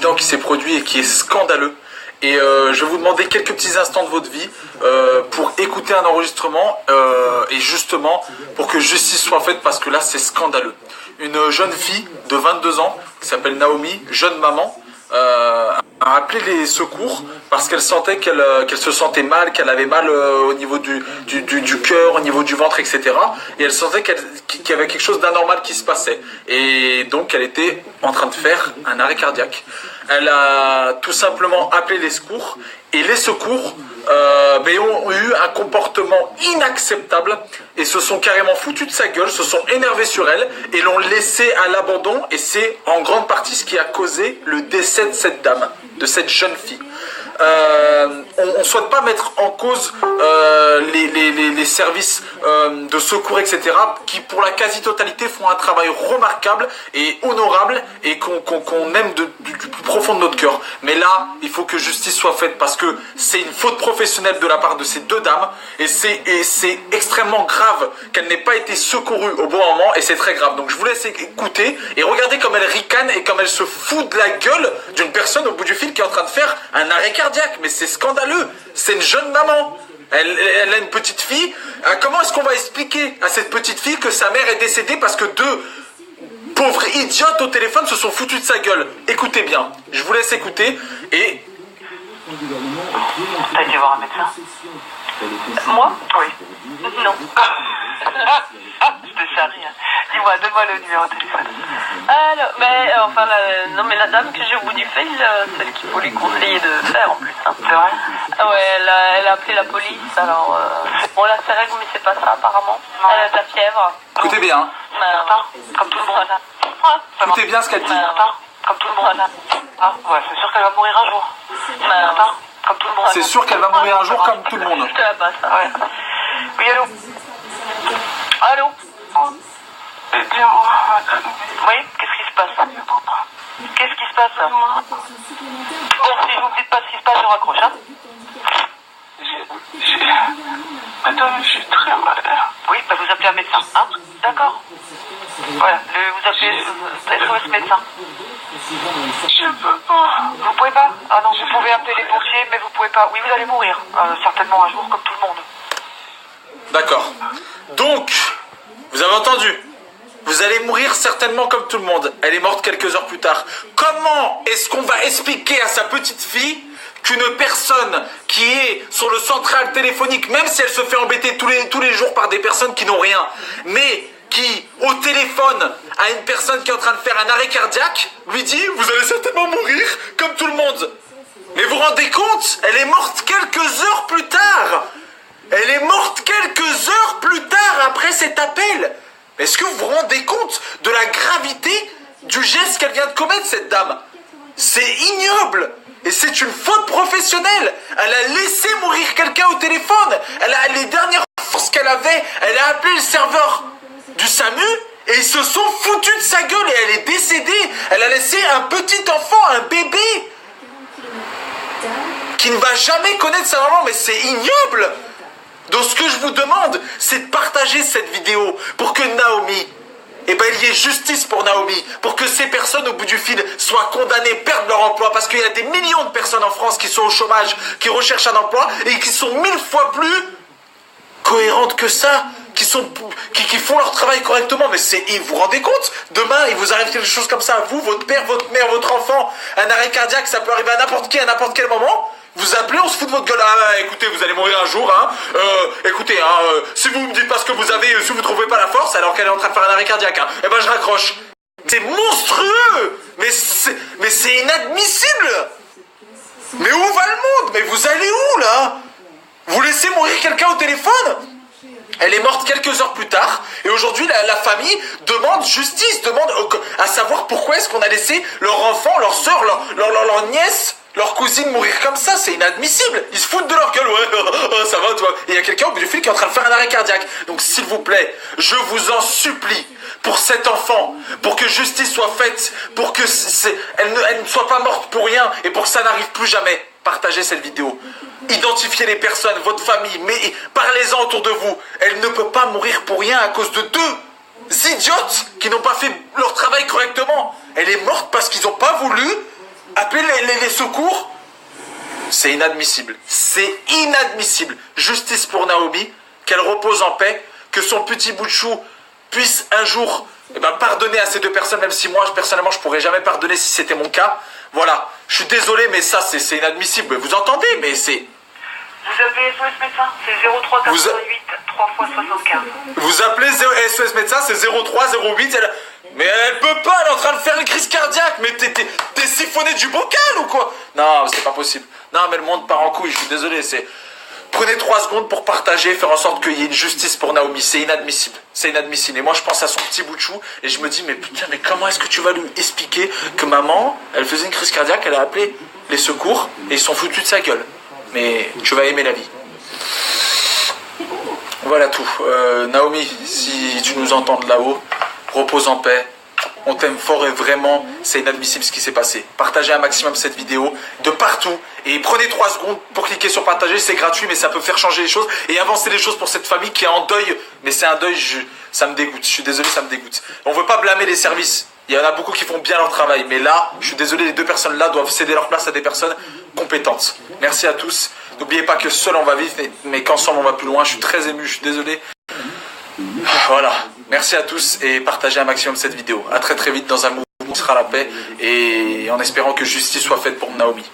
incident qui s'est produit et qui est scandaleux. Et je vais vous demander quelques petits instants de votre vie pour écouter un enregistrement et justement pour que justice soit faite parce que là c'est scandaleux. Une jeune fille de 22 ans qui s'appelle Naomi, jeune maman, a appelé les secours parce qu'elle sentait qu'elle se sentait mal, qu'elle avait mal au niveau du cœur, au niveau du ventre, etc. Et elle sentait qu'il y avait quelque chose d'anormal qui se passait. Et donc elle était en train de faire un arrêt cardiaque. Elle a tout simplement appelé les secours et les secours ont eu un comportement inacceptable et se sont carrément foutus de sa gueule, se sont énervés sur elle et l'ont laissée à l'abandon, et c'est en grande partie ce qui a causé le décès de cette dame, de cette jeune fille. On ne souhaite pas mettre en cause les services de secours, etc., qui pour la quasi-totalité font un travail remarquable et honorable et qu'on aime du plus profond de notre cœur. Mais là, il faut que justice soit faite parce que c'est une faute professionnelle de la part de ces deux dames et c'est extrêmement grave qu'elle n'ait pas été secourue au bon moment, et c'est très grave. Donc je vous laisse écouter et regardez comme elle ricane et comme elle se fout de la gueule d'une personne au bout du fil qui est en train de faire un arrêt cardiaque. Mais c'est scandaleux, c'est une jeune maman. Elle a une petite fille. Comment est-ce qu'on va expliquer à cette petite fille que sa mère est décédée parce que deux pauvres idiotes au téléphone se sont foutus de sa gueule? Écoutez bien, je vous laisse écouter et... T'as été voir un médecin? Moi? Oui. Non. Je te charrie. Dis-moi, donne-moi le numéro de téléphone. Alors, mais non, mais la dame que j'ai au bout du fil, c'est ce qu'il faut lui conseiller de faire en plus. Hein. C'est vrai? Ouais, elle a appelé la police, alors... Bon, là, c'est règle, mais c'est pas ça, apparemment. Non. Elle a de la fièvre. Écoutez bien. Comme tout le monde. Écoutez bien ce qu'elle dit. Comme tout le monde. Ah, ouais, c'est sûr qu'elle va mourir un jour. Comme tout le monde. C'est sûr qu'elle va mourir un jour comme tout le monde. Je te la passe, ouais. Oui, allô? Allô? Oui, qu'est-ce qui se passe? Qu'est-ce qui se passe? Bon, si vous me dites pas ce qui se passe, je raccroche, hein? Madame, je suis très malade. Oui, bah vous appelez un médecin, hein? D'accord. Voilà, vous appelez SOS médecin. Je peux pas. Vous pouvez pas? Ah non, vous pouvez appeler les pompiers, mais vous pouvez pas. Oui, vous allez mourir, certainement un jour comme tout le monde. D'accord. Donc, vous avez entendu? Vous allez mourir certainement comme tout le monde. Elle est morte quelques heures plus tard. Comment est-ce qu'on va expliquer à sa petite fille qu'une personne qui est sur le central téléphonique, même si elle se fait embêter tous les jours par des personnes qui n'ont rien, mais qui, au téléphone, a une personne qui est en train de faire un arrêt cardiaque, lui dit « Vous allez certainement mourir comme tout le monde ». Mais vous vous rendez compte? Elle est morte quelques heures plus tard. Elle est morte quelques heures plus tard après cet appel. Est-ce que vous vous rendez compte de la gravité du geste qu'elle vient de commettre, cette dame? C'est ignoble. Et c'est une faute professionnelle. Elle a laissé mourir quelqu'un au téléphone. Elle a les dernières forces qu'elle avait. Elle a appelé le serveur du SAMU et ils se sont foutus de sa gueule et elle est décédée. Elle a laissé un petit enfant, un bébé, qui ne va jamais connaître sa maman. Mais c'est ignoble. Donc ce que je vous demande, c'est de partager cette vidéo pour que Naomi, il y ait justice pour Naomi, pour que ces personnes au bout du fil soient condamnées, perdent leur emploi, parce qu'il y a des millions de personnes en France qui sont au chômage, qui recherchent un emploi et qui sont 1000 fois plus cohérentes que ça, qui font leur travail correctement. Mais vous vous rendez compte? Demain, il vous arrive quelque chose comme ça à vous, votre père, votre mère, votre enfant, un arrêt cardiaque, ça peut arriver à n'importe qui, à n'importe quel moment. Vous appelez, on se fout de votre gueule. Ah, écoutez, vous allez mourir un jour, hein. Écoutez, si vous me dites pas ce que vous avez, si vous trouvez pas la force, alors qu'elle est en train de faire un arrêt cardiaque, hein, eh ben je raccroche. C'est monstrueux. Mais c'est inadmissible. Mais où va le monde? Mais vous allez où, là? Vous laissez mourir quelqu'un au téléphone? Elle est morte quelques heures plus tard, et aujourd'hui la famille demande justice, demande à savoir pourquoi est-ce qu'on a laissé leur enfant, leur soeur, leur nièce, leur cousine mourir comme ça. C'est inadmissible. Ils se foutent de leur gueule. Ouais, ça va toi. Et il y a quelqu'un au bout du fil qui est en train de faire un arrêt cardiaque. Donc s'il vous plaît, je vous en supplie, pour cet enfant, pour que justice soit faite, pour que elle ne soit pas morte pour rien, et pour que ça n'arrive plus jamais, partagez cette vidéo. Identifiez les personnes, votre famille, mais parlez-en autour de vous. Elle ne peut pas mourir pour rien à cause de deux idiotes qui n'ont pas fait leur travail correctement. Elle est morte parce qu'ils n'ont pas voulu appeler appelé les secours. C'est inadmissible. C'est inadmissible. Justice pour Naomi, qu'elle repose en paix, que son petit bout de chou puisse un jour pardonner à ces deux personnes, même si moi, personnellement, je pourrais jamais pardonner si c'était mon cas. Voilà, je suis désolé, mais ça, c'est inadmissible. Vous entendez, mais c'est... Vous appelez SOS médecin, c'est 03 88 3 x 75. Vous appelez SOS médecin, c'est 03 08. Mais elle peut pas, elle est en train de faire une crise cardiaque. Mais t'es siphonné du bocal ou quoi? Non, c'est pas possible. Non, mais le monde part en couille, je suis désolé, c'est... Prenez 3 secondes pour partager, faire en sorte qu'il y ait une justice pour Naomi. C'est inadmissible. C'est inadmissible. Et moi, je pense à son petit bout de chou et je me dis, mais putain, mais comment est-ce que tu vas lui expliquer que maman, elle faisait une crise cardiaque, elle a appelé les secours et ils sont foutus de sa gueule. Mais tu vas aimer la vie. Voilà tout. Naomi, si tu nous entends de là-haut, repose en paix. On t'aime fort et vraiment, c'est inadmissible ce qui s'est passé. Partagez un maximum cette vidéo de partout et prenez 3 secondes pour cliquer sur partager, c'est gratuit mais ça peut faire changer les choses et avancer les choses pour cette famille qui est en deuil. Mais c'est un deuil, ça me dégoûte, je suis désolé, ça me dégoûte. On veut pas blâmer les services, il y en a beaucoup qui font bien leur travail, mais là, je suis désolé, les deux personnes là doivent céder leur place à des personnes compétentes. Merci à tous, n'oubliez pas que seul on va vivre mais qu'ensemble on va plus loin, je suis très ému, je suis désolé. Voilà, merci à tous et partagez un maximum cette vidéo. A très vite dans un mouvement qui sera la paix et en espérant que justice soit faite pour Naomi.